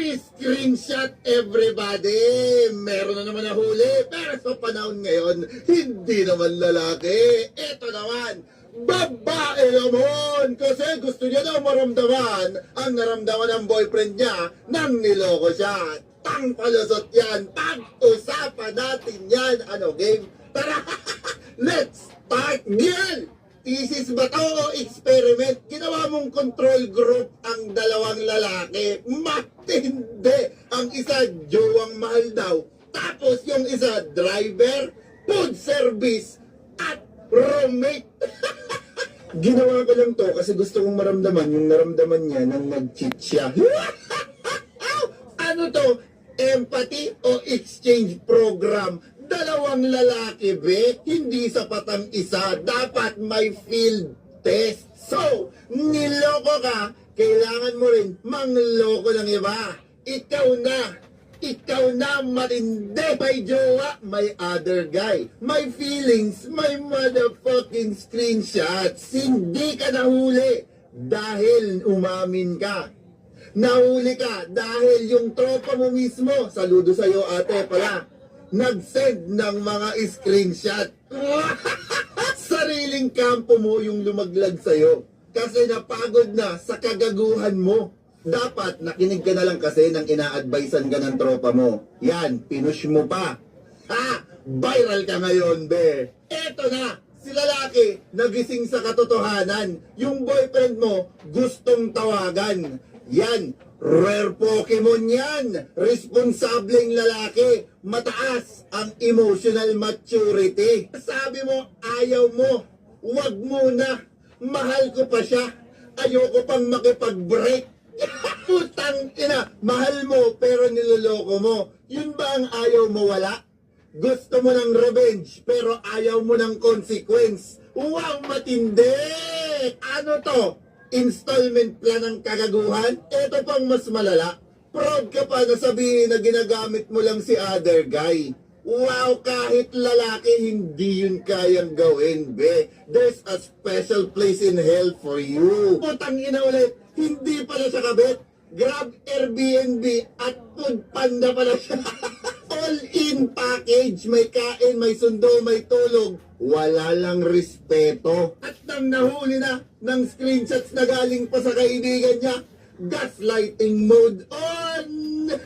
Screenshot everybody! Meron na naman nahuli, pero sa panahon ngayon, hindi naman lalaki. Ito naman, babae naman! Kasi gusto niya daw maramdaman ang naramdaman ng boyfriend niya nang niloko siya. Tangpalusot yan! Pag-usapan natin yan! Ano game? Tara! Let's start, girl! Thesis ba to o experiment? Ginawa mong control group ang dalawang lalaki. Matindi! Ang isa, jowang mahal daw. Tapos yung isa, driver, food service, at roommate. Ginawa ko lang to kasi gusto kong maramdaman yung naramdaman niya nang nag-cheat siya. Ano to? Empathy o exchange program? Dalawang lalaki, be, hindi sapat ang isa. Dapat may field test. So, niloko ka, kailangan mo rin mangloko ng iba. Ikaw na matindi. May jowa, may other guy. May feelings, may motherfucking screenshots. Hindi ka nahuli dahil umamin ka. Nahuli ka dahil yung tropa mo mismo, saludo sa'yo ate pala, nag-send ng mga screenshot. Sariling kampo mo yung lumaglag sa'yo. Kasi napagod na sa kagaguhan mo. Dapat nakinig ka na lang kasi nang ina-advisean ka ng tropa mo. Yan, pinush mo pa. Ha! Viral ka ngayon, be. Eto na, si lalaki nagising sa katotohanan. Yung boyfriend mo gustong tawagan. Yan, rare Pokemon yan. Responsableng lalaki. Mataas ang emotional maturity. Sabi mo, ayaw mo. Wag muna. Mahal ko pa siya. Ayoko pang makipag-break. Putang ina. Mahal mo pero niloloko mo. Yun ba ang ayaw mo wala? Gusto mo ng revenge pero ayaw mo ng consequence. Wow, matindi! Ano to? Installment plan ng kagaguhan? Ito pang mas malala. Proud ka pa na sabihin na ginagamit mo lang si other guy. Wow, kahit lalaki, hindi yun kayang gawin, be. There's a special place in hell for you. Putang ina ulit, hindi pala siya kabit. Grab Airbnb at Food Panda pala siya. All-in package. May kain, may sundo, may tulog. Wala lang respeto. At nang nahuli na ng screenshots na galing pa sa kaibigan niya, gaslighting mode on!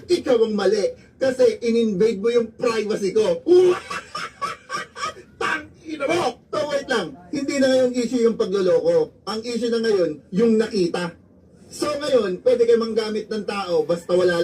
Ikaw ang mali kasi in-invade mo yung privacy ko. Tangina mo! So wait lang, hindi na ngayon issue yung pagloloko. Ang issue na ngayon, yung nakita. So ngayon, pwede kayo manggamit ng tao basta wala